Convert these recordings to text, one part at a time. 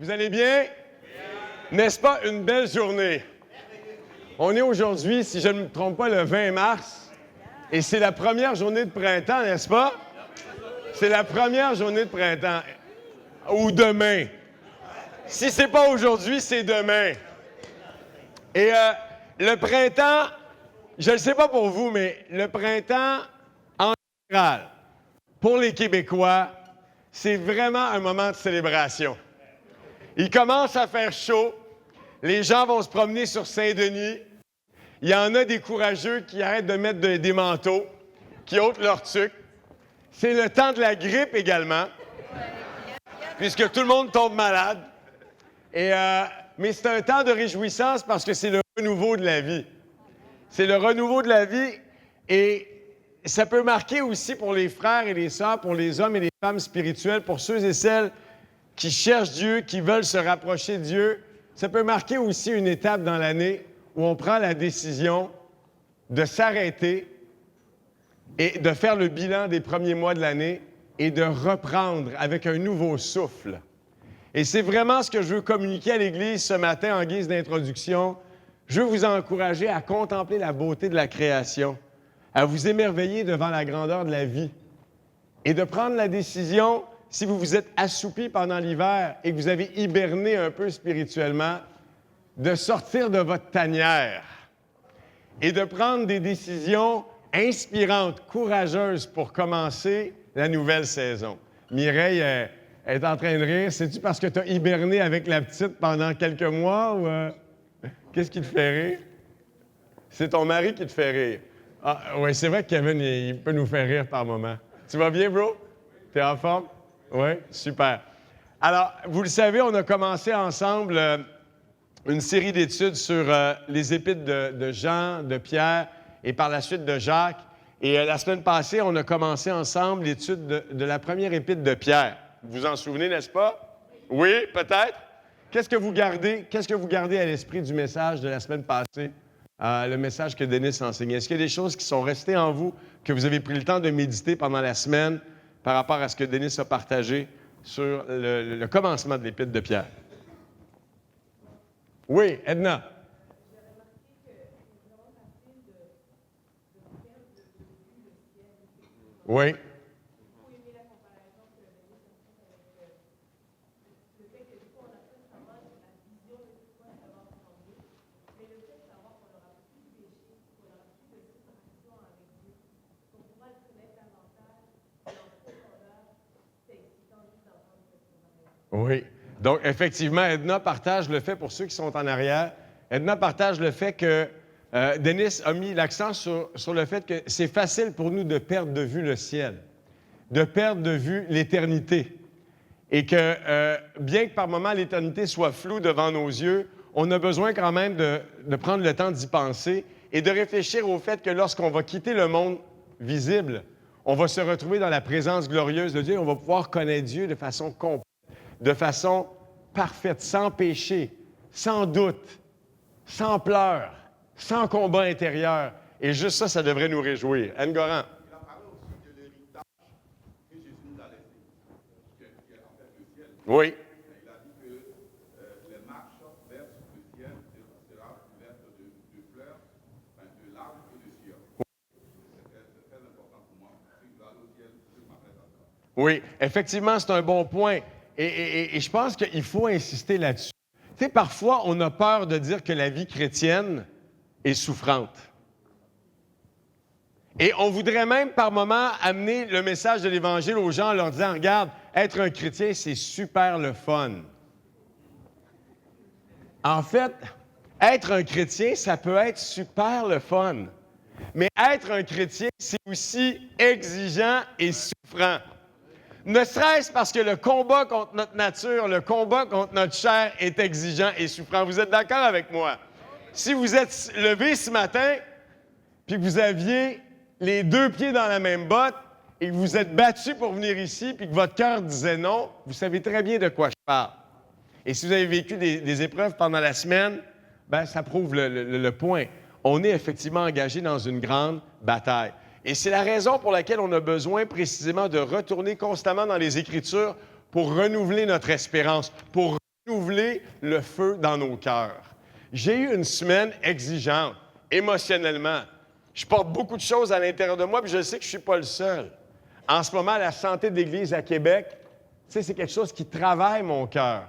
Vous allez bien? N'est-ce pas une belle journée? On est aujourd'hui, si je ne me trompe pas, le 20 mars, et c'est la première journée de printemps, n'est-ce pas? C'est la première journée de printemps. Ou demain. Si c'est pas aujourd'hui, c'est demain. Et le printemps, je ne sais pas pour vous, mais le printemps, en général, pour les Québécois, c'est vraiment un moment de célébration. Il commence à faire chaud, les gens vont se promener sur Saint-Denis, il y en a des courageux qui arrêtent de mettre des manteaux, qui ôtent leur tuque. C'est le temps de la grippe également, puisque tout le monde tombe malade. Mais c'est un temps de réjouissance parce que c'est le renouveau de la vie. C'est le renouveau de la vie et ça peut marquer aussi pour les frères et les sœurs, pour les hommes et les femmes spirituels, pour ceux et celles qui cherchent Dieu, qui veulent se rapprocher de Dieu. Ça peut marquer aussi une étape dans l'année où on prend la décision de s'arrêter et de faire le bilan des premiers mois de l'année et de reprendre avec un nouveau souffle. Et c'est vraiment ce que je veux communiquer à l'Église ce matin en guise d'introduction. Je veux vous encourager à contempler la beauté de la création, à vous émerveiller devant la grandeur de la vie et de prendre la décision, si vous vous êtes assoupi pendant l'hiver et que vous avez hiberné un peu spirituellement, de sortir de votre tanière et de prendre des décisions inspirantes, courageuses pour commencer la nouvelle saison. Mireille est en train de rire. C'est-tu parce que tu as hiberné avec la petite pendant quelques mois ou qu'est-ce qui te fait rire? C'est ton mari qui te fait rire. Ah, oui, c'est vrai que Kevin, il peut nous faire rire par moment. Tu vas bien, bro? T'es en forme? Oui, super. Alors, vous le savez, on a commencé ensemble une série d'études sur les épîtres de Jean, de Pierre et par la suite de Jacques. Et la semaine passée, on a commencé ensemble l'étude de la première épître de Pierre. Vous vous en souvenez, n'est-ce pas? Oui, peut-être? Qu'est-ce que vous gardez à l'esprit du message de la semaine passée, le message que Denis a enseigné? Est-ce qu'il y a des choses qui sont restées en vous, que vous avez pris le temps de méditer pendant la semaine par rapport à ce que Denis a partagé sur le commencement de l'épître de Pierre? Oui, Edna. J'ai remarqué que c'est vraiment facile de perdre de vue le ciel. Oui. J'ai beaucoup aimé la comparaison que Denis a faite avec le fait que des fois, on a pas nécessairement la vision de ce quoi ça va ressembler, mais le fait de savoir qu'on n'aura plus de péché, qu'on n'aura plus de séparation avec Dieu, qu'on pourra le connaître davantage et en profondeur, c'est excitant juste d'entendre cette comparaison. Oui. Donc, effectivement, Edna partage le fait, pour ceux qui sont en arrière, Edna partage le fait que Denis a mis l'accent sur le fait que c'est facile pour nous de perdre de vue le ciel, de perdre de vue l'éternité. Et que, bien que par moments l'éternité soit floue devant nos yeux, on a besoin quand même de prendre le temps d'y penser et de réfléchir au fait que lorsqu'on va quitter le monde visible, on va se retrouver dans la présence glorieuse de Dieu et on va pouvoir connaître Dieu de façon complète, de façon parfaite, sans péché, sans doute, sans pleurs, sans combat intérieur. Et juste ça, ça devrait nous réjouir. Anne Goran. Il a parlé aussi de l'héritage que Jésus nous a laissé, qui est en fait le ciel. Oui. Il a dit que les marches vers le ciel sera couverte de fleurs, de larmes et de sueur. C'est très important pour moi. Si je dois aller au ciel, je m'apprête à ça. Oui, effectivement, c'est un bon point. Et je pense qu'il faut insister là-dessus. Tu sais, parfois, on a peur de dire que la vie chrétienne est souffrante. Et on voudrait même, par moments, amener le message de l'Évangile aux gens en leur disant, regarde, être un chrétien, c'est super le fun. En fait, être un chrétien, ça peut être super le fun. Mais être un chrétien, c'est aussi exigeant et souffrant. Ne serait-ce parce que le combat contre notre nature, le combat contre notre chair est exigeant et souffrant. Vous êtes d'accord avec moi? Si vous êtes levé ce matin, puis que vous aviez les deux pieds dans la même botte, et que vous êtes battu pour venir ici, puis que votre cœur disait non, vous savez très bien de quoi je parle. Et si vous avez vécu des épreuves pendant la semaine, ben ça prouve le point. On est effectivement engagé dans une grande bataille. Et c'est la raison pour laquelle on a besoin précisément de retourner constamment dans les Écritures pour renouveler notre espérance, pour renouveler le feu dans nos cœurs. J'ai eu une semaine exigeante, émotionnellement. Je porte beaucoup de choses à l'intérieur de moi, puis je sais que je ne suis pas le seul. En ce moment, la santé de l'Église à Québec, c'est quelque chose qui travaille mon cœur.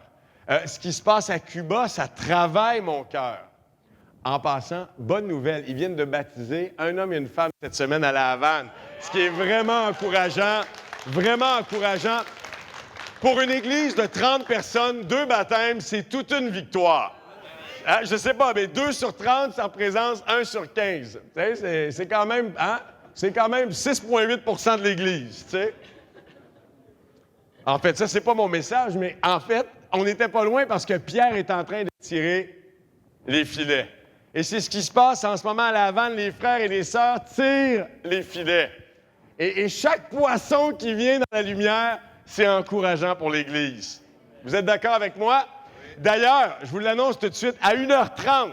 Ce qui se passe à Cuba, ça travaille mon cœur. En passant, bonne nouvelle, ils viennent de baptiser un homme et une femme cette semaine à La Havane, ce qui est vraiment encourageant, vraiment encourageant. Pour une église de 30 personnes, 2 baptêmes, c'est toute une victoire. Hein? Je ne sais pas, mais 2 sur 30, ça représente 1 sur 15. C'est quand même, hein? C'est quand même 6,8 de l'Église. T'sais? En fait, ça, c'est pas mon message, mais en fait, on n'était pas loin parce que Pierre est en train de tirer les filets. Et c'est ce qui se passe en ce moment à La Havane. Les frères et les sœurs tirent les filets. Et chaque poisson qui vient dans la lumière, c'est encourageant pour l'Église. Vous êtes d'accord avec moi? D'ailleurs, je vous l'annonce tout de suite, à 1h30,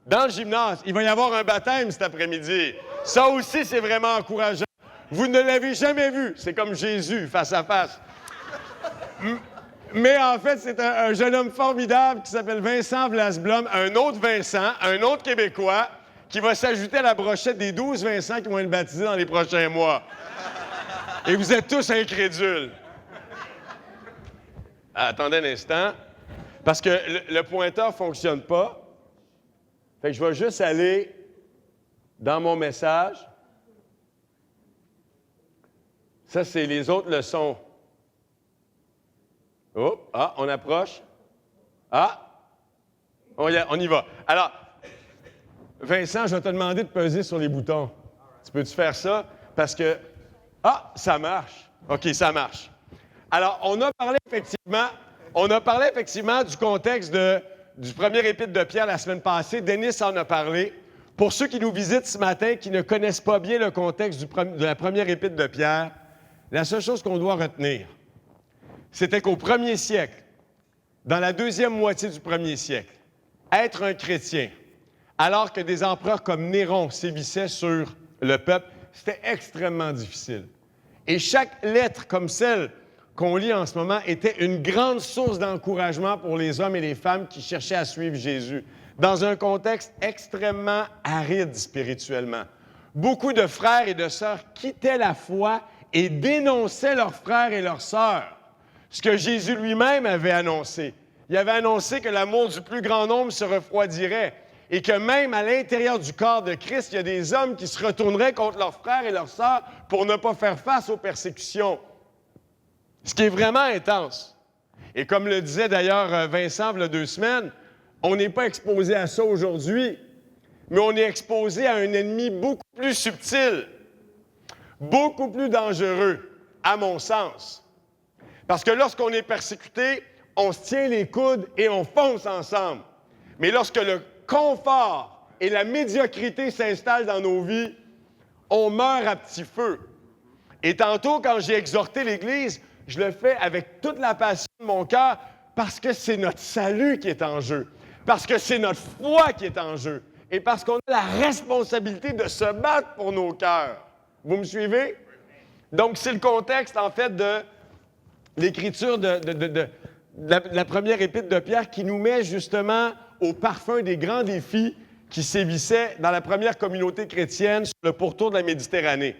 dans le gymnase, il va y avoir un baptême cet après-midi. Ça aussi, c'est vraiment encourageant. Vous ne l'avez jamais vu. C'est comme Jésus, face à face. Mais en fait, c'est un jeune homme formidable qui s'appelle Vincent Blasblom, un autre Vincent, un autre Québécois, qui va s'ajouter à la brochette des 12 Vincent qui vont être baptisés dans les prochains mois. Et vous êtes tous incrédules. Attendez un instant, parce que le pointeur ne fonctionne pas. Fait que je vais juste aller dans mon message. Ça, c'est les autres leçons. Oh, on approche. On y va. Alors, Vincent, je vais te demander de peser sur les boutons. Tu peux-tu faire ça? Parce que, ça marche. OK, ça marche. Alors, on a parlé effectivement du contexte du premier épître de Pierre la semaine passée. Denis en a parlé. Pour ceux qui nous visitent ce matin, qui ne connaissent pas bien le contexte de la première épître de Pierre, la seule chose qu'on doit retenir, c'était qu'au premier siècle, dans la deuxième moitié du premier siècle, être un chrétien, alors que des empereurs comme Néron sévissaient sur le peuple, c'était extrêmement difficile. Et chaque lettre comme celle qu'on lit en ce moment était une grande source d'encouragement pour les hommes et les femmes qui cherchaient à suivre Jésus, dans un contexte extrêmement aride spirituellement. Beaucoup de frères et de sœurs quittaient la foi et dénonçaient leurs frères et leurs sœurs. Ce que Jésus lui-même avait annoncé. Il avait annoncé que l'amour du plus grand nombre se refroidirait et que même à l'intérieur du corps de Christ, il y a des hommes qui se retourneraient contre leurs frères et leurs sœurs pour ne pas faire face aux persécutions. Ce qui est vraiment intense. Et comme le disait d'ailleurs Vincent il y a 2 semaines, on n'est pas exposé à ça aujourd'hui, mais on est exposé à un ennemi beaucoup plus subtil, beaucoup plus dangereux, à mon sens. Parce que lorsqu'on est persécuté, on se tient les coudes et on fonce ensemble. Mais lorsque le confort et la médiocrité s'installent dans nos vies, on meurt à petit feu. Et tantôt, quand j'ai exhorté l'Église, je le fais avec toute la passion de mon cœur parce que c'est notre salut qui est en jeu, parce que c'est notre foi qui est en jeu et parce qu'on a la responsabilité de se battre pour nos cœurs. Vous me suivez? Donc, c'est le contexte, en fait, de l'écriture de la première épître de Pierre qui nous met justement au parfum des grands défis qui sévissaient dans la première communauté chrétienne sur le pourtour de la Méditerranée.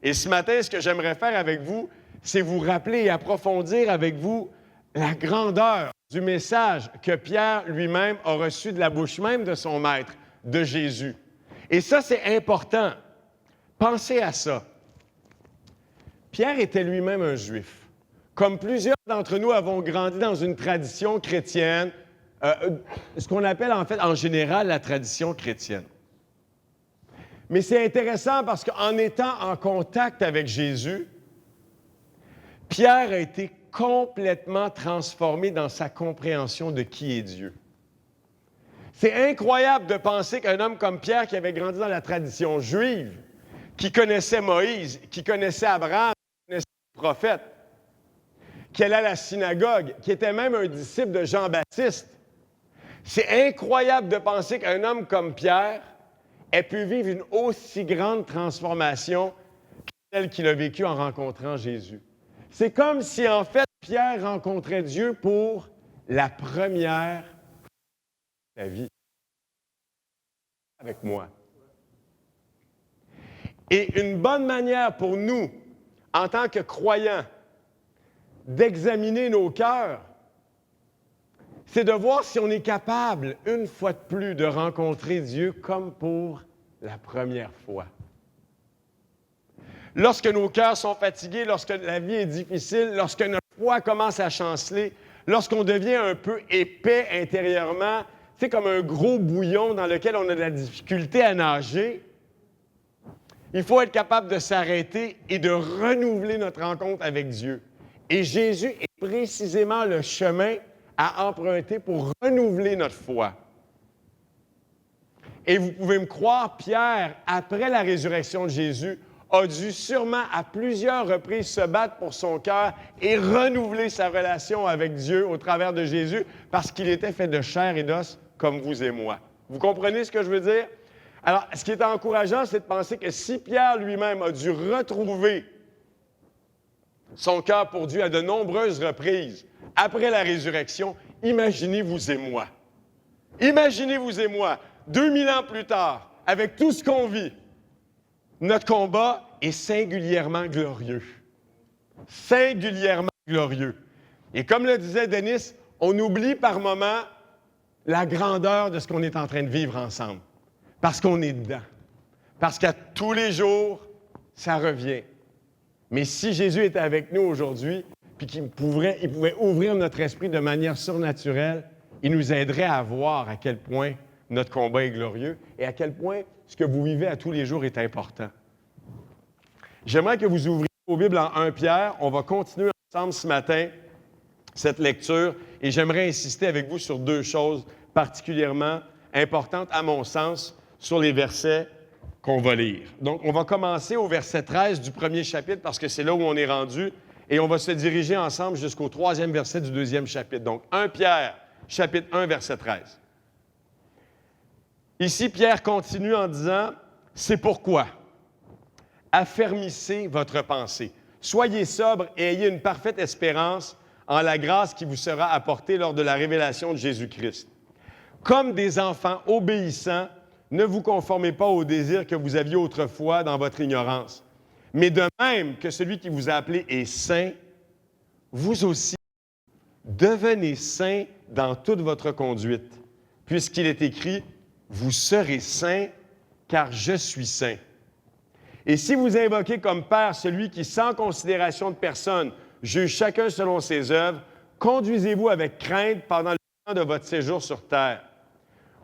Et ce matin, ce que j'aimerais faire avec vous, c'est vous rappeler et approfondir avec vous la grandeur du message que Pierre lui-même a reçu de la bouche même de son maître, de Jésus. Et ça, c'est important. Pensez à ça. Pierre était lui-même un Juif. Comme plusieurs d'entre nous avons grandi dans une tradition chrétienne, ce qu'on appelle en fait en général la tradition chrétienne. Mais c'est intéressant parce qu'en étant en contact avec Jésus, Pierre a été complètement transformé dans sa compréhension de qui est Dieu. C'est incroyable de penser qu'un homme comme Pierre, qui avait grandi dans la tradition juive, qui connaissait Moïse, qui connaissait Abraham, qui connaissait les prophètes, qui allait à la synagogue, qui était même un disciple de Jean-Baptiste, c'est incroyable de penser qu'un homme comme Pierre ait pu vivre une aussi grande transformation que celle qu'il a vécue en rencontrant Jésus. C'est comme si, en fait, Pierre rencontrait Dieu pour la première de ta vie avec moi. Et une bonne manière pour nous, en tant que croyants, d'examiner nos cœurs, c'est de voir si on est capable, une fois de plus, de rencontrer Dieu comme pour la première fois. Lorsque nos cœurs sont fatigués, lorsque la vie est difficile, lorsque notre foi commence à chanceler, lorsqu'on devient un peu épais intérieurement, c'est comme un gros bouillon dans lequel on a de la difficulté à nager, il faut être capable de s'arrêter et de renouveler notre rencontre avec Dieu. Et Jésus est précisément le chemin à emprunter pour renouveler notre foi. Et vous pouvez me croire, Pierre, après la résurrection de Jésus, a dû sûrement à plusieurs reprises se battre pour son cœur et renouveler sa relation avec Dieu au travers de Jésus parce qu'il était fait de chair et d'os comme vous et moi. Vous comprenez ce que je veux dire? Alors, ce qui est encourageant, c'est de penser que si Pierre lui-même a dû retrouver son cœur pour Dieu à de nombreuses reprises après la résurrection, imaginez vous et moi. Imaginez vous et moi, 2000 ans plus tard, avec tout ce qu'on vit, notre combat est singulièrement glorieux. Singulièrement glorieux. Et comme le disait Denis, on oublie par moments la grandeur de ce qu'on est en train de vivre ensemble. Parce qu'on est dedans. Parce qu'à tous les jours, ça revient. Mais si Jésus était avec nous aujourd'hui, puis qu'il pouvait ouvrir notre esprit de manière surnaturelle, il nous aiderait à voir à quel point notre combat est glorieux et à quel point ce que vous vivez à tous les jours est important. J'aimerais que vous ouvriez vos Bibles en 1 Pierre. On va continuer ensemble ce matin cette lecture et j'aimerais insister avec vous sur deux choses particulièrement importantes à mon sens sur les versets qu'on va lire. Donc, on va commencer au verset 13 du premier chapitre parce que c'est là où on est rendu et on va se diriger ensemble jusqu'au 3e verset du 2e chapitre. Donc, 1 Pierre, chapitre 1, verset 13. Ici, Pierre continue en disant « C'est pourquoi, affermissez votre pensée, soyez sobre et ayez une parfaite espérance en la grâce qui vous sera apportée lors de la révélation de Jésus-Christ. Comme des enfants obéissants, ne vous conformez pas aux désirs que vous aviez autrefois dans votre ignorance. Mais de même que celui qui vous a appelé est saint, vous aussi devenez saints dans toute votre conduite, puisqu'il est écrit « Vous serez saints, car je suis saint. » Et si vous invoquez comme Père celui qui, sans considération de personne, juge chacun selon ses œuvres, conduisez-vous avec crainte pendant le temps de votre séjour sur terre.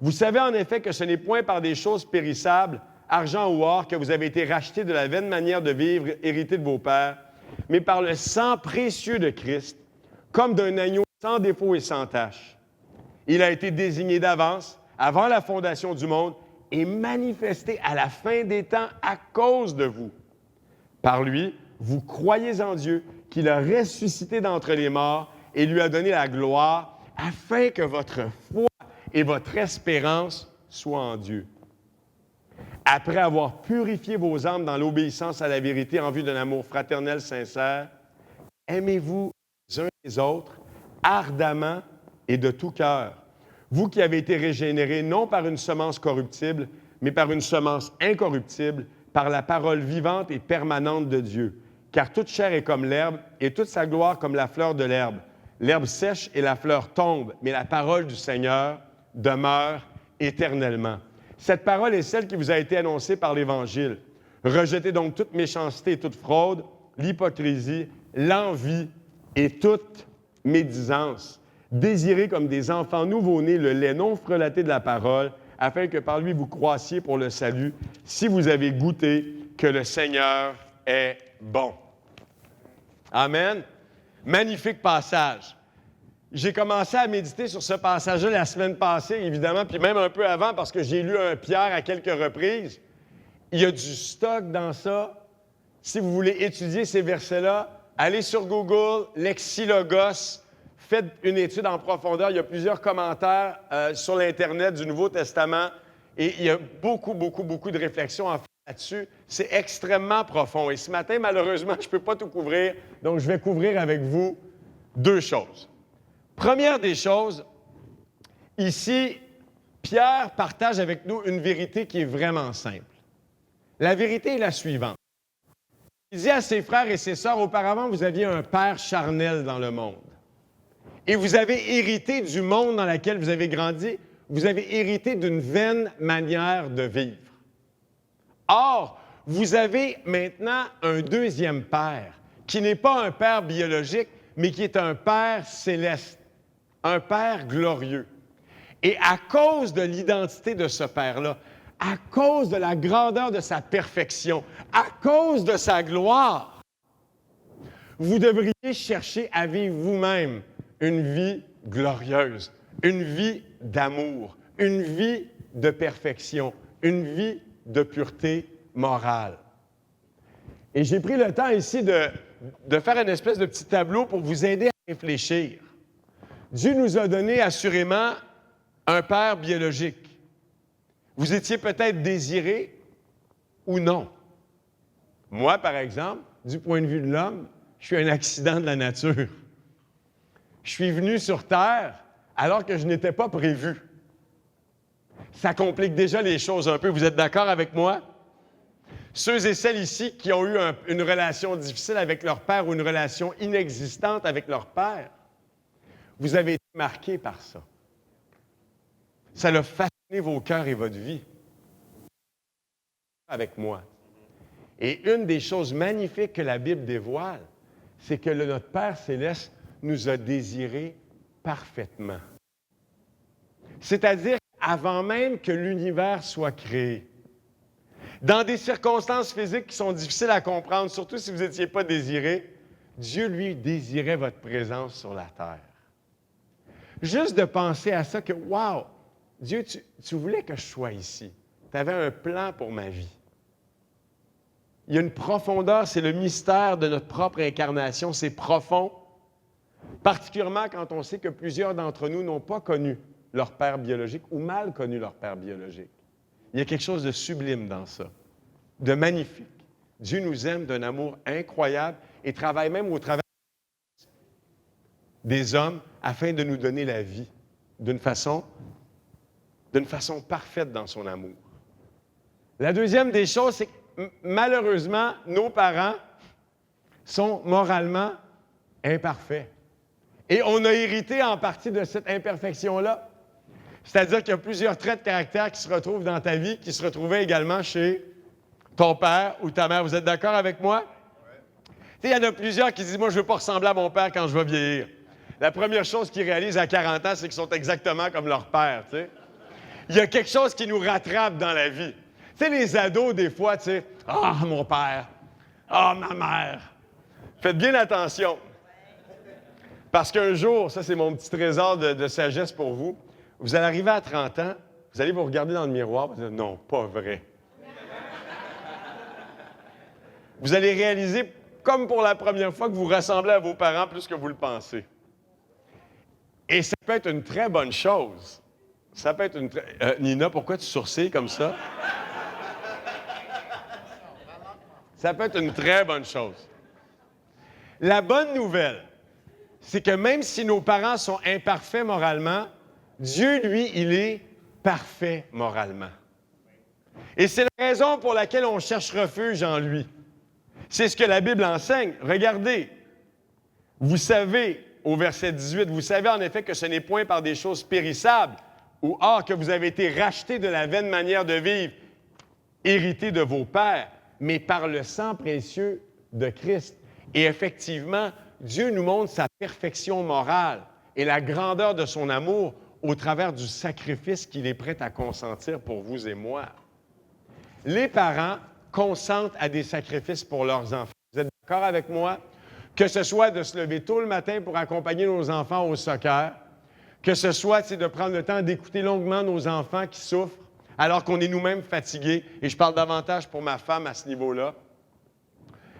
Vous savez en effet que ce n'est point par des choses périssables, argent ou or, que vous avez été rachetés de la vaine manière de vivre héritée de vos pères, mais par le sang précieux de Christ, comme d'un agneau sans défaut et sans tache. Il a été désigné d'avance, avant la fondation du monde, et manifesté à la fin des temps à cause de vous. Par lui, vous croyez en Dieu, qu'il a ressuscité d'entre les morts et lui a donné la gloire, afin que votre foi et votre espérance soient en Dieu. Après avoir purifié vos âmes dans l'obéissance à la vérité en vue d'un amour fraternel sincère, aimez-vous les uns les autres ardemment et de tout cœur, vous qui avez été régénérés non par une semence corruptible, mais par une semence incorruptible, par la parole vivante et permanente de Dieu. Car toute chair est comme l'herbe, et toute sa gloire comme la fleur de l'herbe. L'herbe sèche et la fleur tombe, mais la parole du Seigneur demeure éternellement. Cette parole est celle qui vous a été annoncée par l'Évangile. Rejetez donc toute méchanceté et toute fraude, l'hypocrisie, l'envie et toute médisance. Désirez comme des enfants nouveau-nés le lait non frelaté de la parole, afin que par lui vous croissiez pour le salut, si vous avez goûté que le Seigneur est bon. Amen. Magnifique passage. J'ai commencé à méditer sur ce passage-là la semaine passée, évidemment, puis même un peu avant, parce que j'ai lu un Pierre à quelques reprises. Il y a du stock dans ça. Si vous voulez étudier ces versets-là, allez sur Google, Lexilogos, faites une étude en profondeur. Il y a plusieurs commentaires sur l'Internet du Nouveau Testament et il y a beaucoup de réflexions à faire là-dessus. C'est extrêmement profond. Et ce matin, malheureusement, je ne peux pas tout couvrir, donc je vais couvrir avec vous deux choses. Première des choses, ici, Pierre partage avec nous une vérité qui est vraiment simple. La vérité est la suivante. Il dit à ses frères et ses sœurs, auparavant, vous aviez un père charnel dans le monde. Et vous avez hérité du monde dans lequel vous avez grandi. Vous avez hérité d'une vaine manière de vivre. Or, vous avez maintenant un deuxième père, qui n'est pas un père biologique, mais qui est un père céleste, un père glorieux. Et à cause de l'identité de ce père-là, à cause de la grandeur de sa perfection, à cause de sa gloire, vous devriez chercher à vivre vous-même une vie glorieuse, une vie d'amour, une vie de perfection, une vie de pureté morale. Et j'ai pris le temps ici de faire une espèce de petit tableau pour vous aider à réfléchir. Dieu nous a donné assurément un père biologique. Vous étiez peut-être désiré ou non. Moi, par exemple, du point de vue de l'homme, je suis un accident de la nature. Je suis venu sur Terre alors que je n'étais pas prévu. Ça complique déjà les choses un peu. Vous êtes d'accord avec moi? Ceux et celles ici qui ont eu une relation difficile avec leur père ou une relation inexistante avec leur père, vous avez été marqués par ça. Ça a façonné vos cœurs et votre vie. Avec moi. Et une des choses magnifiques que la Bible dévoile, c'est que notre Père céleste nous a désirés parfaitement. C'est-à-dire avant même que l'univers soit créé. Dans des circonstances physiques qui sont difficiles à comprendre, surtout si vous n'étiez pas désiré, Dieu, lui, désirait votre présence sur la terre. Juste de penser à ça que, wow, Dieu, tu voulais que je sois ici. Tu avais un plan pour ma vie. Il y a une profondeur, c'est le mystère de notre propre incarnation, c'est profond, particulièrement quand on sait que plusieurs d'entre nous n'ont pas connu leur père biologique ou mal connu leur père biologique. Il y a quelque chose de sublime dans ça, de magnifique. Dieu nous aime d'un amour incroyable et travaille même au travers des hommes afin de nous donner la vie d'une façon parfaite dans son amour. La deuxième des choses, c'est que malheureusement, nos parents sont moralement imparfaits. Et on a hérité en partie de cette imperfection-là. C'est-à-dire qu'il y a plusieurs traits de caractère qui se retrouvent dans ta vie, qui se retrouvaient également chez ton père ou ta mère. Vous êtes d'accord avec moi? Il y en a plusieurs qui disent « Moi, je ne veux pas ressembler à mon père quand je vais vieillir. » La première chose qu'ils réalisent à 40 ans, c'est qu'ils sont exactement comme leur père. T'sais. Il y a quelque chose qui nous rattrape dans la vie. Tu sais, les ados, des fois, tu sais, « Ah, mon père! Ah, ma mère! » Faites bien attention. Parce qu'un jour, ça, c'est mon petit trésor de sagesse pour vous, vous allez arriver à 30 ans, vous allez vous regarder dans le miroir et vous allez dire « Non, pas vrai. » Vous allez réaliser, comme pour la première fois, que vous ressemblez à vos parents plus que vous le pensez. Et ça peut être une très bonne chose. Ça peut être une Nina, pourquoi tu sourcilles comme ça? Ça peut être une très bonne chose. La bonne nouvelle, c'est que même si nos parents sont imparfaits moralement, Dieu, lui, il est parfait moralement. Et c'est la raison pour laquelle on cherche refuge en lui. C'est ce que la Bible enseigne. Regardez, vous savez, au verset 18, vous savez en effet que ce n'est point par des choses périssables, ou que vous avez été rachetés de la vaine manière de vivre, hérités de vos pères, mais par le sang précieux de Christ. Et effectivement, Dieu nous montre sa perfection morale et la grandeur de son amour au travers du sacrifice qu'il est prêt à consentir pour vous et moi. Les parents consentent à des sacrifices pour leurs enfants. Vous êtes d'accord avec moi? Que ce soit de se lever tôt le matin pour accompagner nos enfants au soccer, que ce soit de prendre le temps d'écouter longuement nos enfants qui souffrent alors qu'on est nous-mêmes fatigués, et je parle davantage pour ma femme à ce niveau-là.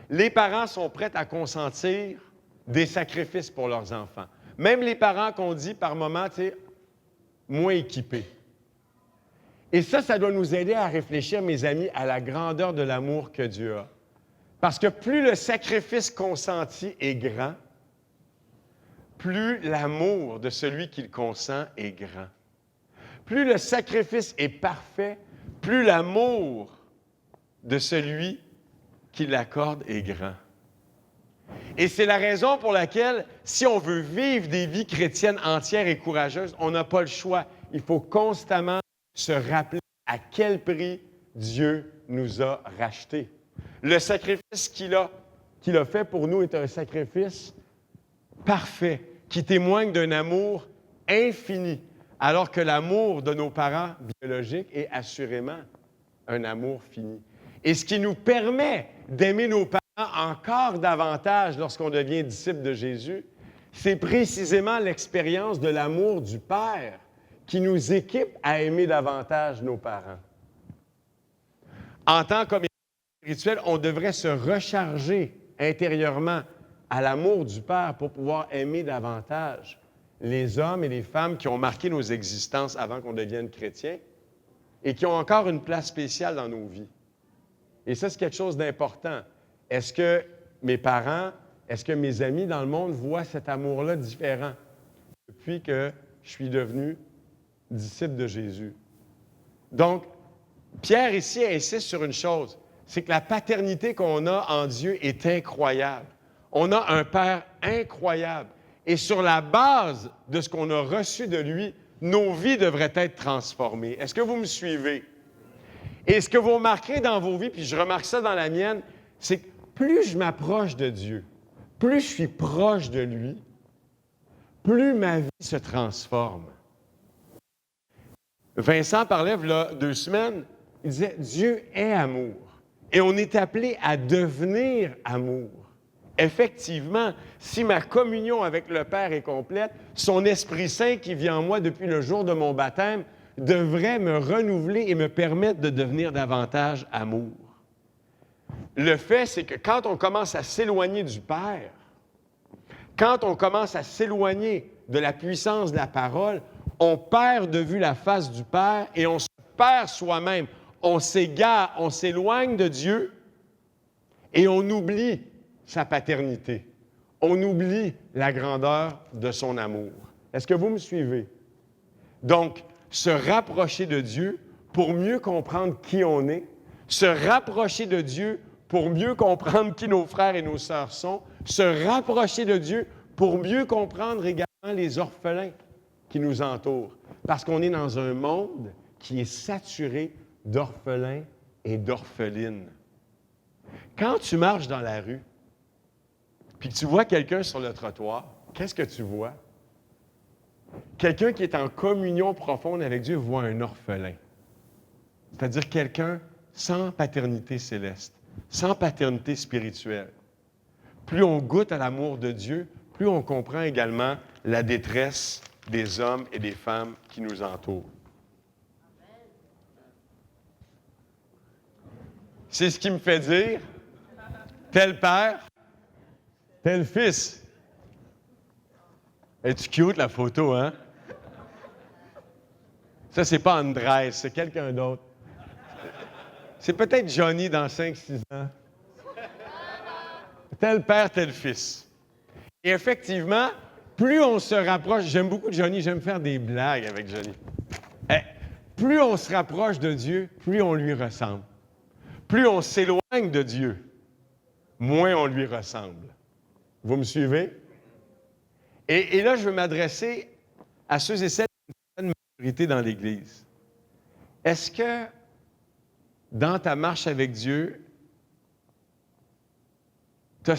Les parents sont prêts à consentir des sacrifices pour leurs enfants. Même les parents qu'on dit par moments, moins équipés. Et ça doit nous aider à réfléchir, mes amis, à la grandeur de l'amour que Dieu a. Parce que plus le sacrifice consenti est grand, plus l'amour de celui qui le consent est grand. Plus le sacrifice est parfait, plus l'amour de celui qui l'accorde est grand. Et c'est la raison pour laquelle, si on veut vivre des vies chrétiennes entières et courageuses, on n'a pas le choix. Il faut constamment se rappeler à quel prix Dieu nous a rachetés. Le sacrifice qu'il a fait pour nous est un sacrifice parfait, qui témoigne d'un amour infini, alors que l'amour de nos parents biologiques est assurément un amour fini. Et ce qui nous permet d'aimer nos parents encore davantage lorsqu'on devient disciple de Jésus, c'est précisément l'expérience de l'amour du Père qui nous équipe à aimer davantage nos parents. En tant qu'homme spirituel, on devrait se recharger intérieurement à l'amour du Père pour pouvoir aimer davantage les hommes et les femmes qui ont marqué nos existences avant qu'on devienne chrétiens et qui ont encore une place spéciale dans nos vies. Et ça, c'est quelque chose d'important. Est-ce que mes parents, est-ce que mes amis dans le monde voient cet amour-là différent depuis que je suis devenu disciple de Jésus? Donc, Pierre ici insiste sur une chose, c'est que la paternité qu'on a en Dieu est incroyable. On a un Père incroyable. Et sur la base de ce qu'on a reçu de lui, nos vies devraient être transformées. Est-ce que vous me suivez? Et ce que vous remarquerez dans vos vies, puis je remarque ça dans la mienne, c'est que plus je m'approche de Dieu, plus je suis proche de lui, plus ma vie se transforme. Vincent parlait, il y a 2 semaines, il disait « Dieu est amour ». Et on est appelé à devenir amour. Effectivement, si ma communion avec le Père est complète, son Esprit Saint qui vit en moi depuis le jour de mon baptême devrait me renouveler et me permettre de devenir davantage amour. Le fait, c'est que quand on commence à s'éloigner du Père, quand on commence à s'éloigner de la puissance de la parole, on perd de vue la face du Père et on se perd soi-même. On s'égare, on s'éloigne de Dieu et on oublie sa paternité. On oublie la grandeur de son amour. Est-ce que vous me suivez? Donc, se rapprocher de Dieu pour mieux comprendre qui on est, se rapprocher de Dieu pour mieux comprendre qui nos frères et nos sœurs sont, se rapprocher de Dieu pour mieux comprendre également les orphelins qui nous entourent. Parce qu'on est dans un monde qui est saturé d'orphelins et d'orphelines. Quand tu marches dans la rue, puis que tu vois quelqu'un sur le trottoir, qu'est-ce que tu vois? Quelqu'un qui est en communion profonde avec Dieu voit un orphelin. C'est-à-dire quelqu'un sans paternité céleste, sans paternité spirituelle. Plus on goûte à l'amour de Dieu, plus on comprend également la détresse des hommes et des femmes qui nous entourent. C'est ce qui me fait dire, tel père, tel fils. Es-tu cute, la photo, hein? Ça, c'est pas Andrés, c'est quelqu'un d'autre. C'est peut-être Johnny dans 5-6 ans. Tel père, tel fils. Et effectivement, plus on se rapproche, j'aime beaucoup Johnny, j'aime faire des blagues avec Johnny. Plus on se rapproche de Dieu, plus on lui ressemble. Plus on s'éloigne de Dieu, moins on lui ressemble. Vous me suivez? Et là, je veux m'adresser à ceux et celles qui ont une majorité dans l'Église. Est-ce que, dans ta marche avec Dieu, tu as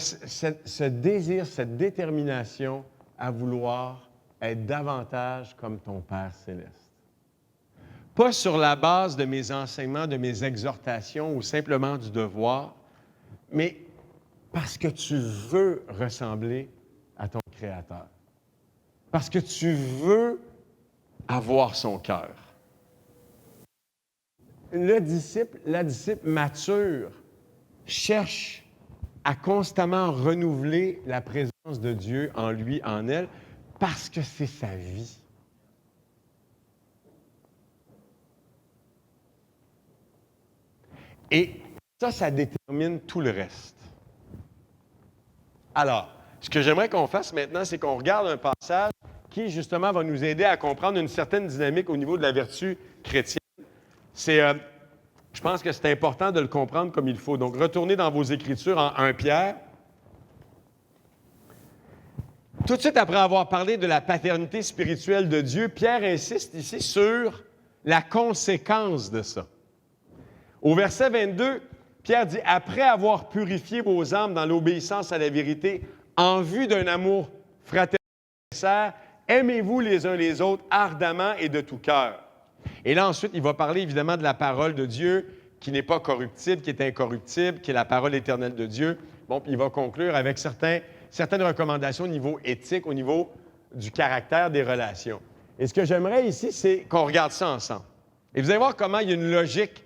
ce désir, cette détermination à vouloir être davantage comme ton Père céleste? Pas sur la base de mes enseignements, de mes exhortations ou simplement du devoir, mais parce que tu veux ressembler à ton Créateur. Parce que tu veux avoir son cœur. La disciple mature cherche à constamment renouveler la présence de Dieu en lui, en elle, parce que c'est sa vie. Et ça détermine tout le reste. Alors, Ce que j'aimerais qu'on fasse maintenant, c'est qu'on regarde un passage qui, justement, va nous aider à comprendre une certaine dynamique au niveau de la vertu chrétienne. Je pense que c'est important de le comprendre comme il faut. Donc, retournez dans vos Écritures en 1 Pierre. Tout de suite après avoir parlé de la paternité spirituelle de Dieu, Pierre insiste ici sur la conséquence de ça. Au verset 22, Pierre dit « Après avoir purifié vos âmes dans l'obéissance à la vérité, en vue d'un amour fraternel et sincère, aimez-vous les uns les autres ardemment et de tout cœur. » Et là, ensuite, il va parler évidemment de la parole de Dieu qui n'est pas corruptible, qui est incorruptible, qui est la parole éternelle de Dieu. Bon, puis il va conclure avec certaines recommandations au niveau éthique, au niveau du caractère des relations. Et ce que j'aimerais ici, c'est qu'on regarde ça ensemble. Et vous allez voir comment il y a une logique.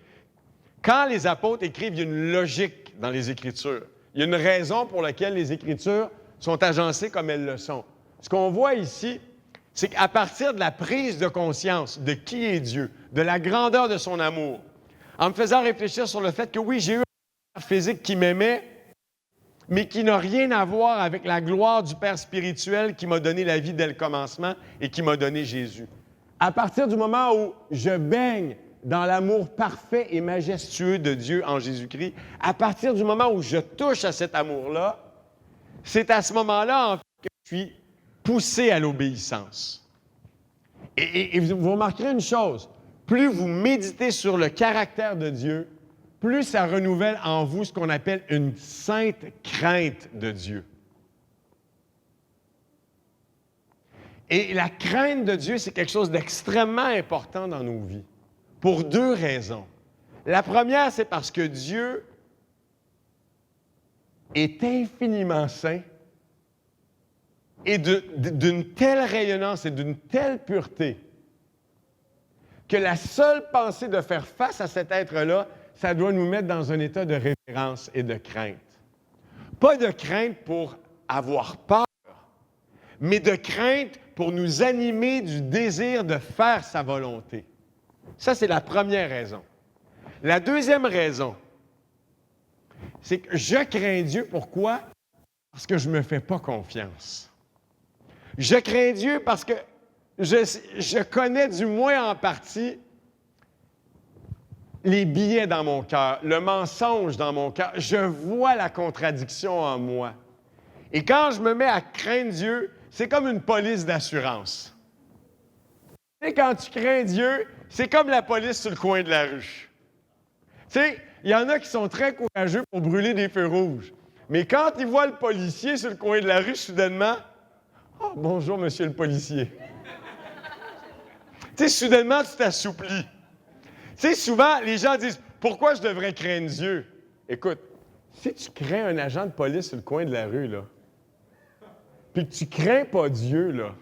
Quand les apôtres écrivent, il y a une logique dans les Écritures. Il y a une raison pour laquelle les Écritures sont agencées comme elles le sont. Ce qu'on voit ici, c'est qu'à partir de la prise de conscience de qui est Dieu, de la grandeur de son amour, en me faisant réfléchir sur le fait que oui, j'ai eu un père physique qui m'aimait, mais qui n'a rien à voir avec la gloire du Père spirituel qui m'a donné la vie dès le commencement et qui m'a donné Jésus. À partir du moment où je baigne dans l'amour parfait et majestueux de Dieu en Jésus-Christ, à partir du moment où je touche à cet amour-là, c'est à ce moment-là en fait, que je suis poussé à l'obéissance. Et vous remarquerez une chose, plus vous méditez sur le caractère de Dieu, plus ça renouvelle en vous ce qu'on appelle une sainte crainte de Dieu. Et la crainte de Dieu, c'est quelque chose d'extrêmement important dans nos vies, pour deux raisons. La première, c'est parce que Dieu est infiniment saint et d'une telle rayonnance et d'une telle pureté que la seule pensée de faire face à cet être-là, ça doit nous mettre dans un état de révérence et de crainte. Pas de crainte pour avoir peur, mais de crainte pour nous animer du désir de faire sa volonté. Ça, c'est la première raison. La deuxième raison, c'est que je crains Dieu. Pourquoi? Parce que je ne me fais pas confiance. Je crains Dieu parce que je connais du moins en partie les biais dans mon cœur, le mensonge dans mon cœur. Je vois la contradiction en moi. Et quand je me mets à craindre Dieu, c'est comme une police d'assurance. Tu sais, quand tu crains Dieu, c'est comme la police sur le coin de la rue. Tu sais, il y en a qui sont très courageux pour brûler des feux rouges. Mais quand ils voient le policier sur le coin de la rue, soudainement, « Oh, bonjour, monsieur le policier. » Tu sais, soudainement, tu t'assouplis. Tu sais, souvent, les gens disent « Pourquoi je devrais craindre Dieu? » Écoute, si tu crains un agent de police sur le coin de la rue, là, puis que tu crains pas Dieu, là,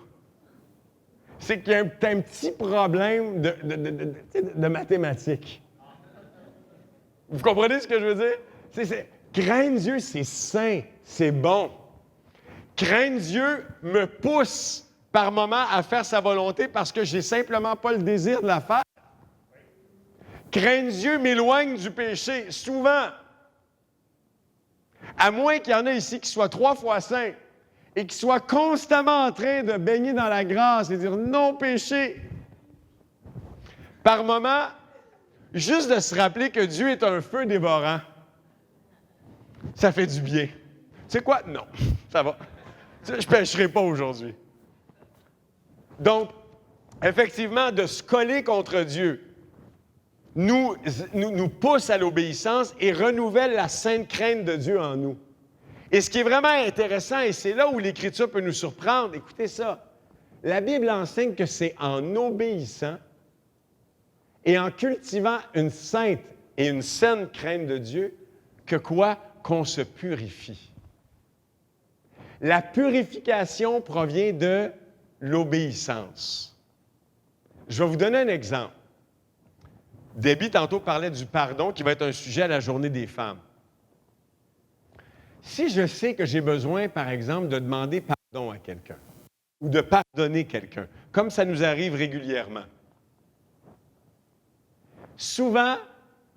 c'est qu'il y a un petit problème de mathématiques. Vous comprenez ce que je veux dire? Craindre Dieu, c'est sain, c'est bon. Craindre Dieu me pousse par moments à faire sa volonté parce que j'ai simplement pas le désir de la faire. Craindre Dieu m'éloigne du péché, souvent. À moins qu'il y en ait ici qui soient 3 fois saints et qui soient constamment en train de baigner dans la grâce et dire non péché. Par moments, juste de se rappeler que Dieu est un feu dévorant, ça fait du bien. Tu sais quoi? Non, ça va. Je ne pécherai pas aujourd'hui. Donc, effectivement, de se coller contre Dieu nous pousse à l'obéissance et renouvelle la sainte crainte de Dieu en nous. Et ce qui est vraiment intéressant, et c'est là où l'Écriture peut nous surprendre, écoutez ça, la Bible enseigne que c'est en obéissant et en cultivant une sainte et une saine crainte de Dieu que quoi? Qu'on se purifie. La purification provient de l'obéissance. Je vais vous donner un exemple. Debbie, tantôt, parlait du pardon qui va être un sujet à la Journée des femmes. Si je sais que j'ai besoin, par exemple, de demander pardon à quelqu'un ou de pardonner quelqu'un, comme ça nous arrive régulièrement, souvent,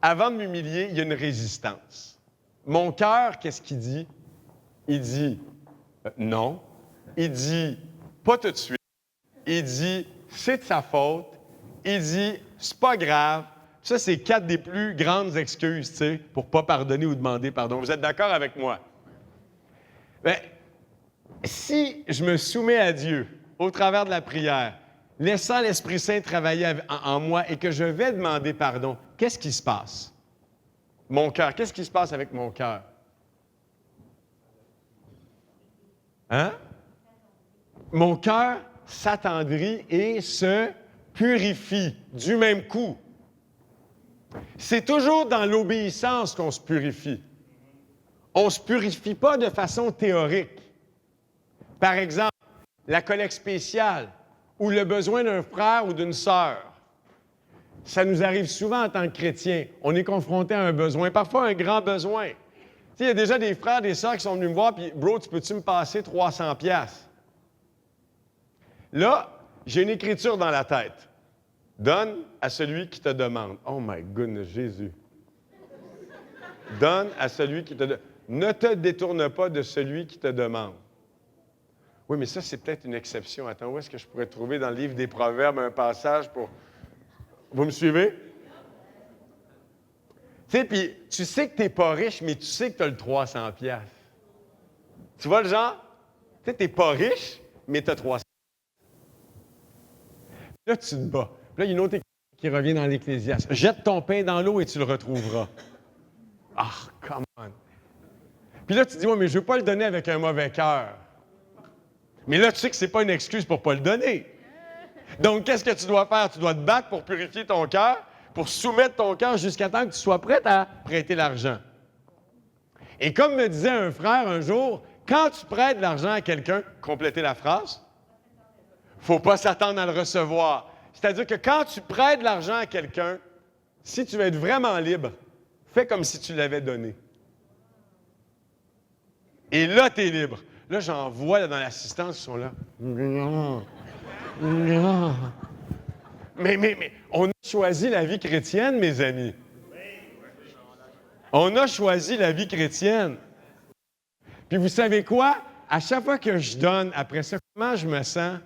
avant de m'humilier, il y a une résistance. Mon cœur, qu'est-ce qu'il dit? Il dit, Non. Il dit, pas tout de suite. Il dit, c'est de sa faute. Il dit, c'est pas grave. Ça, c'est 4 des plus grandes excuses, tu sais, pour pas pardonner ou demander pardon. Vous êtes d'accord avec moi? Bien, si je me soumets à Dieu au travers de la prière, laissant l'Esprit Saint travailler en moi et que je vais demander pardon, qu'est-ce qui se passe? Mon cœur, qu'est-ce qui se passe avec mon cœur? Hein? Mon cœur s'attendrit et se purifie du même coup. C'est toujours dans l'obéissance qu'on se purifie. On ne se purifie pas de façon théorique. Par exemple, la collecte spéciale ou le besoin d'un frère ou d'une sœur. Ça nous arrive souvent en tant que chrétiens. On est confronté à un besoin, parfois un grand besoin. Tu sais, il y a déjà des frères, des sœurs qui sont venus me voir, puis « Bro, tu peux-tu me passer 300 piastres? » Là, j'ai une écriture dans la tête. Donne à celui qui te demande. Oh my goodness, Jésus. Donne à celui qui te demande. Ne te détourne pas de celui qui te demande. Oui, mais ça, c'est peut-être une exception. Attends, où est-ce que je pourrais trouver dans le livre des Proverbes un passage pour... Vous me suivez? Tu sais, puis tu sais que tu n'es pas riche, mais tu sais que tu as le 300 piastres. Tu vois le genre? Tu sais, tu n'es pas riche, mais tu as 300. Là, tu te bats. Puis là, il y a une autre qui revient dans l'Ecclésiaste. Jette ton pain dans l'eau et tu le retrouveras. Ah, come on. Puis là, tu te dis, oui, mais je ne veux pas le donner avec un mauvais cœur. Mais là, tu sais que ce n'est pas une excuse pour ne pas le donner. Donc, qu'est-ce que tu dois faire? Tu dois te battre pour purifier ton cœur, pour soumettre ton cœur jusqu'à temps que tu sois prêt à prêter l'argent. Et comme me disait un frère un jour, quand tu prêtes de l'argent à quelqu'un, complétez la phrase, il ne faut pas s'attendre à le recevoir. C'est-à-dire que quand tu prêtes de l'argent à quelqu'un, si tu veux être vraiment libre, fais comme si tu l'avais donné. Et là, tu es libre. Là, j'en vois là, dans l'assistance qui sont là. Non. Non. Mais, on a choisi la vie chrétienne, mes amis. On a choisi la vie chrétienne. Puis vous savez quoi? À chaque fois que je donne, après ça, comment je me sens?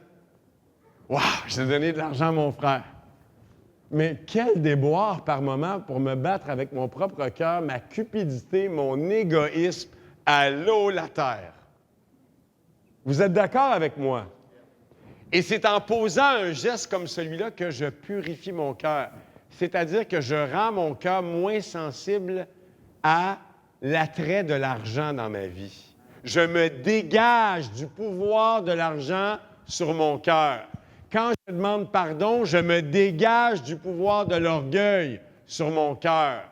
Wow, j'ai donné de l'argent à mon frère. Mais quel déboire par moment pour me battre avec mon propre cœur, ma cupidité, mon égoïsme, à l'eau, la terre. Vous êtes d'accord avec moi? Et c'est en posant un geste comme celui-là que je purifie mon cœur. C'est-à-dire que je rends mon cœur moins sensible à l'attrait de l'argent dans ma vie. Je me dégage du pouvoir de l'argent sur mon cœur. Quand je demande pardon, je me dégage du pouvoir de l'orgueil sur mon cœur.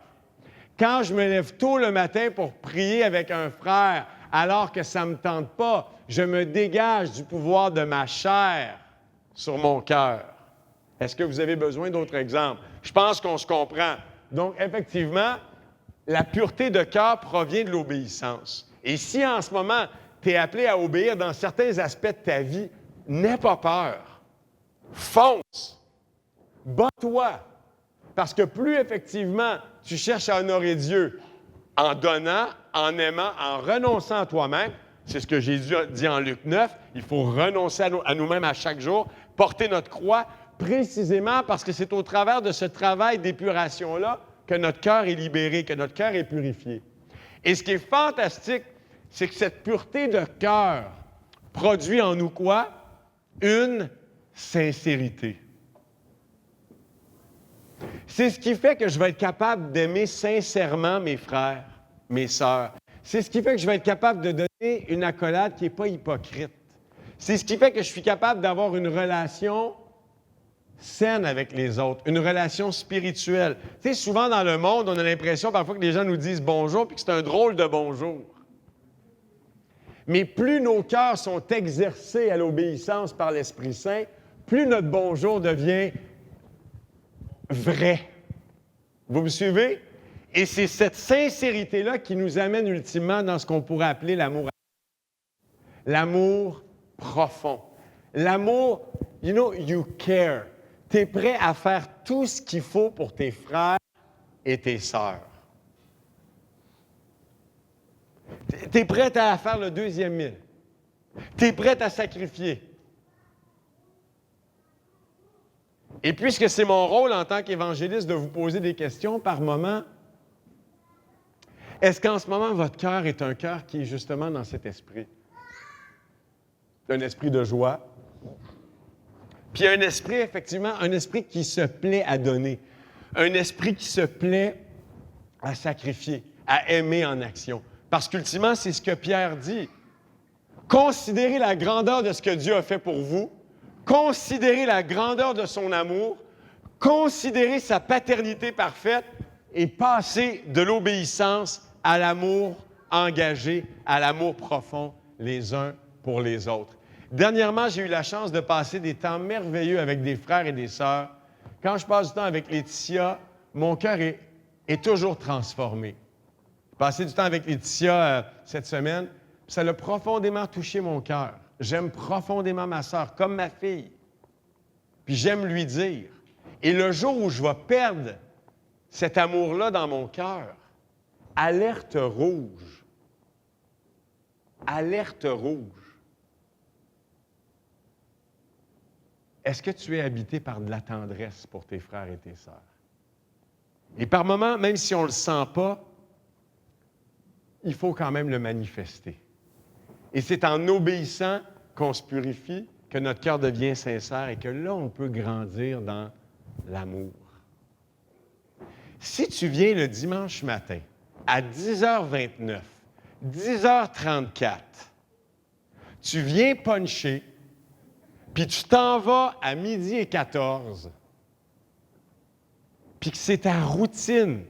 Quand je me lève tôt le matin pour prier avec un frère, alors que ça ne me tente pas, je me dégage du pouvoir de ma chair sur mon cœur. Est-ce que vous avez besoin d'autres exemples? Je pense qu'on se comprend. Donc, effectivement, la pureté de cœur provient de l'obéissance. Et si en ce moment, tu es appelé à obéir dans certains aspects de ta vie, n'aie pas peur. Fonce. Bats-toi. Parce que plus effectivement tu cherches à honorer Dieu en donnant, en aimant, en renonçant à toi-même, c'est ce que Jésus a dit en Luc 9, il faut renoncer à nous-mêmes à chaque jour, porter notre croix, précisément parce que c'est au travers de ce travail d'épuration-là que notre cœur est libéré, que notre cœur est purifié. Et ce qui est fantastique, c'est que cette pureté de cœur produit en nous quoi? Une sincérité. C'est ce qui fait que je vais être capable d'aimer sincèrement mes frères, mes sœurs. C'est ce qui fait que je vais être capable de donner une accolade qui n'est pas hypocrite. C'est ce qui fait que je suis capable d'avoir une relation saine avec les autres, une relation spirituelle. Tu sais, souvent dans le monde, on a l'impression parfois que les gens nous disent bonjour puis que c'est un drôle de bonjour. Mais plus nos cœurs sont exercés à l'obéissance par l'Esprit Saint, plus notre bonjour devient vrai. Vous me suivez? Et c'est cette sincérité-là qui nous amène ultimement dans ce qu'on pourrait appeler l'amour. L'amour profond. L'amour, you care. Tu es prêt à faire tout ce qu'il faut pour tes frères et tes sœurs. Tu es prêt à faire le 2e mille. Tu es prête à sacrifier. Et puisque c'est mon rôle en tant qu'évangéliste de vous poser des questions par moment, est-ce qu'en ce moment, votre cœur est un cœur qui est justement dans cet esprit? Un esprit de joie. Puis un esprit, effectivement, un esprit qui se plaît à donner. Un esprit qui se plaît à sacrifier, à aimer en action. Parce qu'ultimement, c'est ce que Pierre dit. Considérez la grandeur de ce que Dieu a fait pour vous. Considérez la grandeur de son amour. Considérez sa paternité parfaite et passez de l'obéissance à l'amour engagé, à l'amour profond les uns pour les autres. Dernièrement, j'ai eu la chance de passer des temps merveilleux avec des frères et des sœurs. Quand je passe du temps avec Laetitia, mon cœur est toujours transformé. J'ai passé du temps avec Laetitia cette semaine, ça l'a profondément touché mon cœur. J'aime profondément ma sœur, comme ma fille. Puis j'aime lui dire. Et le jour où je vais perdre cet amour-là dans mon cœur, alerte rouge. Alerte rouge. Est-ce que tu es habité par de la tendresse pour tes frères et tes sœurs? Et par moments, même si on ne le sent pas, il faut quand même le manifester. Et c'est en obéissant qu'on se purifie, que notre cœur devient sincère et que là, on peut grandir dans l'amour. Si tu viens le dimanche matin à 10h29, 10h34, tu viens puncher, puis tu t'en vas à 12h14, puis que c'est ta routine.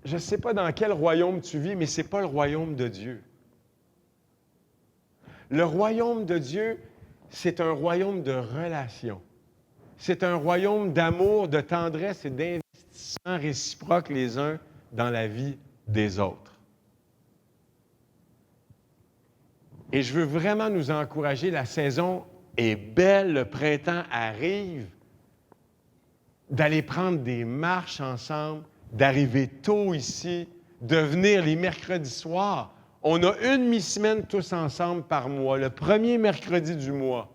Je ne sais pas dans quel royaume tu vis, mais ce n'est pas le royaume de Dieu. Le royaume de Dieu, c'est un royaume de relations. C'est un royaume d'amour, de tendresse et d'investissement réciproque les uns dans la vie des autres. Et je veux vraiment nous encourager. La saison est belle, le printemps arrive, d'aller prendre des marches ensemble, d'arriver tôt ici, de venir les mercredis soirs. On a une mi-semaine tous ensemble par mois, le premier mercredi du mois.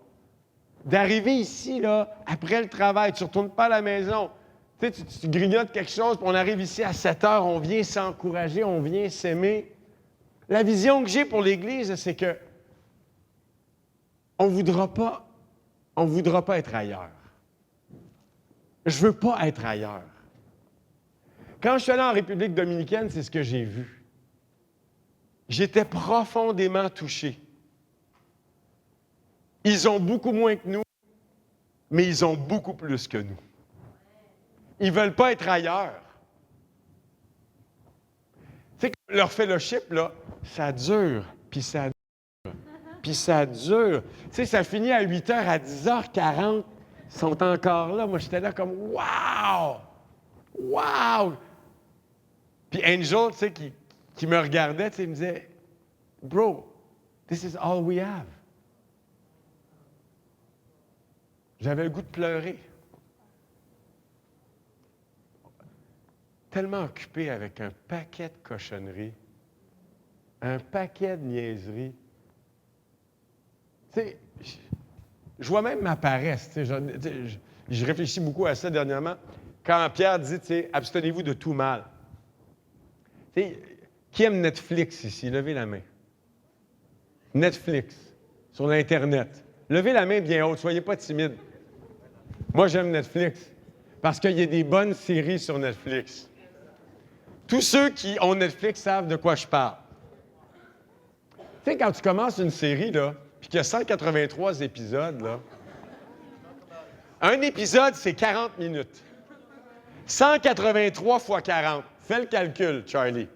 D'arriver ici, là, après le travail, tu ne retournes pas à la maison. Tu sais, tu grignotes quelque chose, puis on arrive ici à 7 heures, on vient s'encourager, on vient s'aimer. La vision que j'ai pour l'Église, c'est que on ne voudra pas être ailleurs. Je ne veux pas être ailleurs. Quand je suis allé en République dominicaine, c'est ce que j'ai vu. J'étais profondément touché. Ils ont beaucoup moins que nous, mais ils ont beaucoup plus que nous. Ils ne veulent pas être ailleurs. Tu sais, leur fellowship, là, ça dure, puis ça dure, puis ça dure. Tu sais, ça finit à 8h, à 10h40, ils sont encore là. Moi, j'étais là comme « Wow! Wow! » Puis Angel, tu sais, qui me regardait, tu sais, il me disait « Bro, this is all we have. » J'avais le goût de pleurer. Tellement occupé avec un paquet de cochonneries, un paquet de niaiseries. Tu sais, je vois même ma paresse. Tu sais, je réfléchis beaucoup à ça dernièrement. Quand Pierre dit, tu sais, abstenez-vous de tout mal. Tu sais, qui aime Netflix ici? Levez la main. Netflix, sur l'Internet. Levez la main bien haute, soyez pas timide. Moi, j'aime Netflix parce qu'il y a des bonnes séries sur Netflix. Tous ceux qui ont Netflix savent de quoi je parle. Tu sais, quand tu commences une série, là, puis qu'il y a 183 épisodes, là, un épisode, c'est 40 minutes. 183 fois 40. Fais le calcul, Charlie.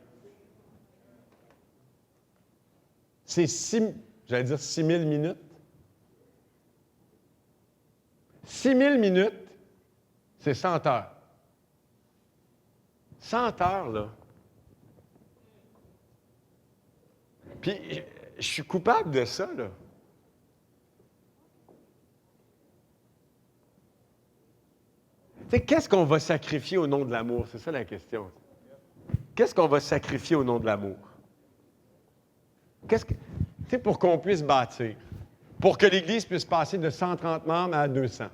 C'est 6 000 minutes. 6 000 minutes, c'est 100 heures. 100 heures, là. Puis, je suis coupable de ça, là. Tu sais, qu'est-ce qu'on va sacrifier au nom de l'amour? C'est ça la question. Qu'est-ce qu'on va sacrifier au nom de l'amour? Pour qu'on puisse bâtir, pour que l'Église puisse passer de 130 membres à 200.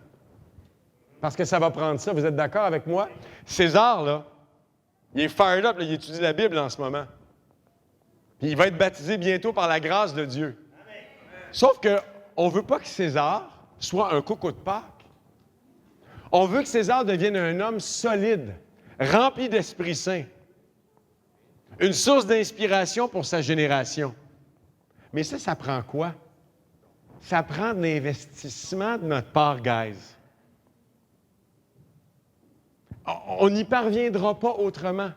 Parce que ça va prendre ça. Vous êtes d'accord avec moi? César, là, il est fired up, là, il étudie la Bible en ce moment. Puis il va être baptisé bientôt par la grâce de Dieu. Sauf qu'on ne veut pas que César soit un coucou de Pâques. On veut que César devienne un homme solide, rempli d'Esprit Saint. Une source d'inspiration pour sa génération. Mais ça prend quoi? Ça prend de l'investissement de notre part, guys. On n'y parviendra pas autrement.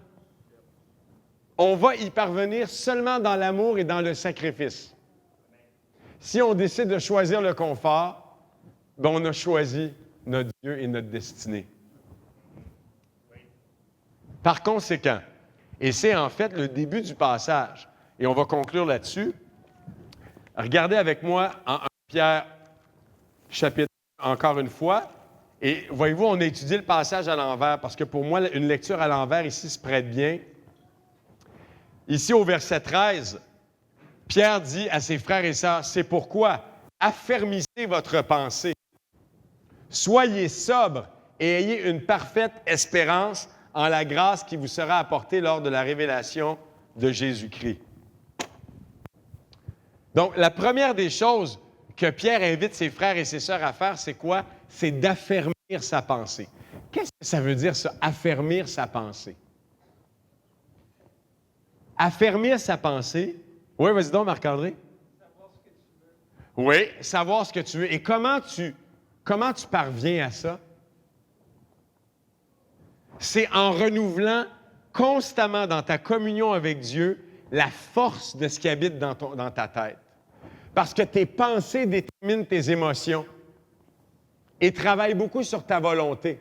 On va y parvenir seulement dans l'amour et dans le sacrifice. Si on décide de choisir le confort, bien, on a choisi notre Dieu et notre destinée. Par conséquent, et c'est en fait le début du passage, et on va conclure là-dessus, regardez avec moi en 1 Pierre, chapitre 1, encore une fois, et voyez-vous, on a étudié le passage à l'envers, parce que pour moi, une lecture à l'envers ici se prête bien. Ici, au verset 13, Pierre dit à ses frères et sœurs, « C'est pourquoi affermissez votre pensée, soyez sobres et ayez une parfaite espérance en la grâce qui vous sera apportée lors de la révélation de Jésus-Christ. » Donc, la première des choses que Pierre invite ses frères et ses sœurs à faire, c'est quoi? C'est d'affermir sa pensée. Qu'est-ce que ça veut dire, ça, affermir sa pensée? Affermir sa pensée. Oui, vas-y donc, Marc-André. Savoir ce que tu veux. Oui, savoir ce que tu veux. Et comment tu parviens à ça? C'est en renouvelant constamment dans ta communion avec Dieu la force de ce qui habite dans ta tête. Parce que tes pensées déterminent tes émotions et travaillent beaucoup sur ta volonté.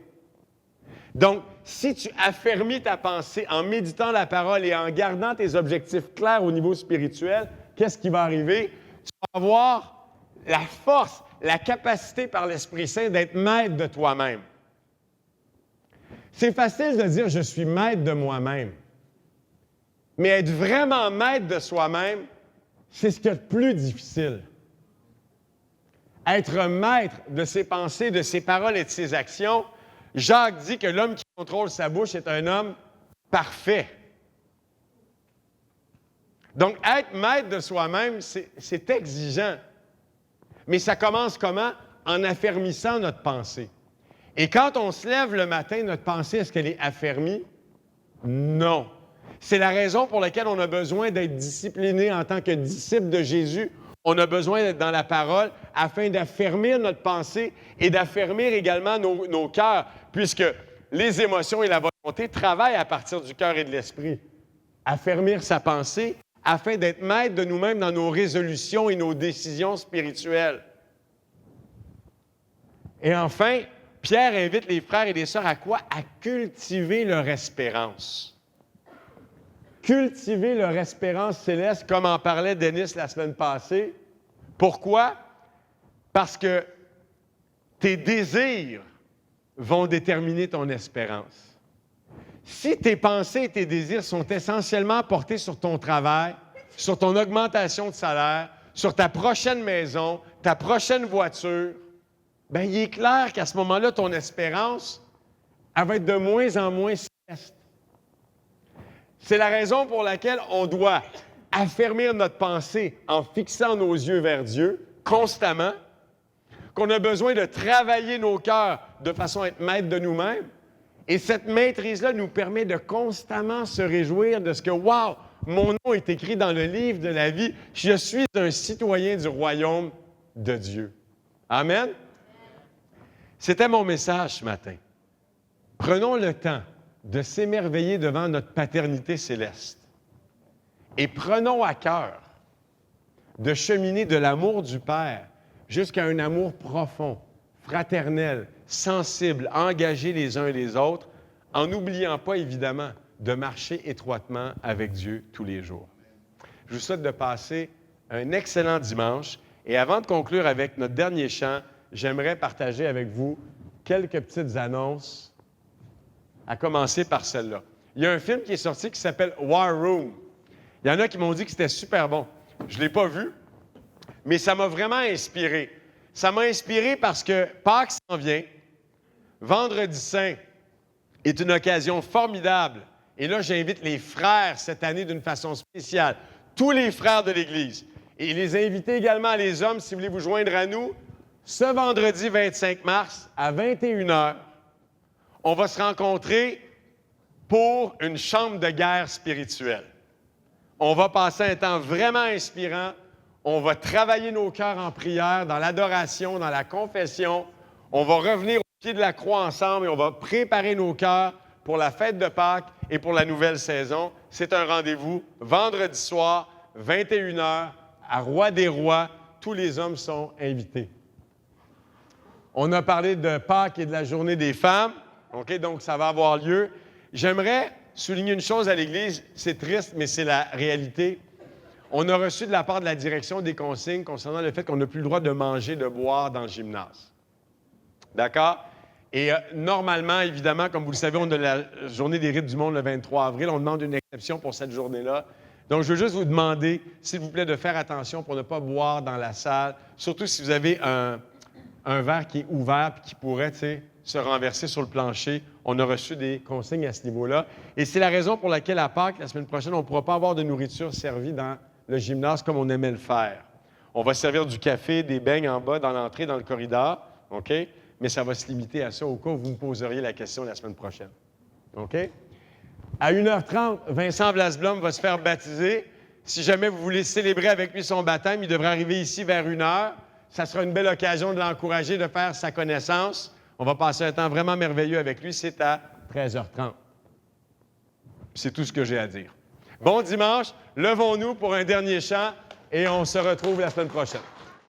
Donc, si tu affermis ta pensée en méditant la parole et en gardant tes objectifs clairs au niveau spirituel, qu'est-ce qui va arriver? Tu vas avoir la force, la capacité par l'Esprit Saint d'être maître de toi-même. C'est facile de dire « je suis maître de moi-même ». Mais être vraiment maître de soi-même, c'est ce qu'il y a de plus difficile. Être maître de ses pensées, de ses paroles et de ses actions, Jacques dit que l'homme qui contrôle sa bouche est un homme parfait. Donc, être maître de soi-même, c'est exigeant. Mais ça commence comment? En affermissant notre pensée. Et quand on se lève le matin, notre pensée, est-ce qu'elle est affermie? Non. C'est la raison pour laquelle on a besoin d'être discipliné en tant que disciple de Jésus. On a besoin d'être dans la parole afin d'affermir notre pensée et d'affermir également nos cœurs, puisque les émotions et la volonté travaillent à partir du cœur et de l'esprit. Affermir sa pensée afin d'être maître de nous-mêmes dans nos résolutions et nos décisions spirituelles. Et enfin, Pierre invite les frères et les sœurs à quoi? À cultiver leur espérance. Cultiver leur espérance céleste, comme en parlait Denis la semaine passée. Pourquoi? Parce que tes désirs vont déterminer ton espérance. Si tes pensées et tes désirs sont essentiellement portés sur ton travail, sur ton augmentation de salaire, sur ta prochaine maison, ta prochaine voiture, bien, il est clair qu'à ce moment-là, ton espérance, elle va être de moins en moins céleste. C'est la raison pour laquelle on doit affermir notre pensée en fixant nos yeux vers Dieu constamment, qu'on a besoin de travailler nos cœurs de façon à être maître de nous-mêmes. Et cette maîtrise-là nous permet de constamment se réjouir de ce que, wow, mon nom est écrit dans le livre de la vie. Je suis un citoyen du royaume de Dieu. Amen? C'était mon message ce matin. Prenons le temps de s'émerveiller devant notre paternité céleste. Et prenons à cœur de cheminer de l'amour du Père jusqu'à un amour profond, fraternel, sensible, engagé les uns et les autres, en n'oubliant pas, évidemment, de marcher étroitement avec Dieu tous les jours. Je vous souhaite de passer un excellent dimanche. Et avant de conclure avec notre dernier chant, j'aimerais partager avec vous quelques petites annonces, à commencer par celle-là. Il y a un film qui est sorti qui s'appelle War Room. Il y en a qui m'ont dit que c'était super bon. Je ne l'ai pas vu, mais ça m'a vraiment inspiré. Ça m'a inspiré parce que Pâques s'en vient. Vendredi Saint est une occasion formidable. Et là, j'invite les frères cette année d'une façon spéciale. Tous les frères de l'Église. Et les inviter également les hommes, si vous voulez vous joindre à nous, ce vendredi 25 mars à 21h, on va se rencontrer pour une chambre de guerre spirituelle. On va passer un temps vraiment inspirant. On va travailler nos cœurs en prière, dans l'adoration, dans la confession. On va revenir au pied de la croix ensemble et on va préparer nos cœurs pour la fête de Pâques et pour la nouvelle saison. C'est un rendez-vous vendredi soir, 21h, à Roi-des-Rois. Tous les hommes sont invités. On a parlé de Pâques et de la journée des femmes. OK, donc ça va avoir lieu. J'aimerais souligner une chose à l'Église. C'est triste, mais c'est la réalité. On a reçu de la part de la direction des consignes concernant le fait qu'on n'a plus le droit de manger, de boire dans le gymnase. D'accord? Et normalement, évidemment, comme vous le savez, on a la journée des rites du monde le 23 avril. On demande une exception pour cette journée-là. Donc, je veux juste vous demander, s'il vous plaît, de faire attention pour ne pas boire dans la salle, surtout si vous avez un verre qui est ouvert et qui pourrait, se renverser sur le plancher. On a reçu des consignes à ce niveau-là. Et c'est la raison pour laquelle, à Pâques, la semaine prochaine, on ne pourra pas avoir de nourriture servie dans le gymnase comme on aimait le faire. On va servir du café, des beignes en bas, dans l'entrée, dans le corridor, OK? Mais ça va se limiter à ça au cas où vous me poseriez la question la semaine prochaine. OK? À 1h30, Vincent Blasblom va se faire baptiser. Si jamais vous voulez célébrer avec lui son baptême, il devrait arriver ici vers 1h. Ça sera une belle occasion de l'encourager, de faire sa connaissance. On va passer un temps vraiment merveilleux avec lui. C'est à 13h30. C'est tout ce que j'ai à dire. Bon dimanche, levons-nous pour un dernier chant et on se retrouve la semaine prochaine.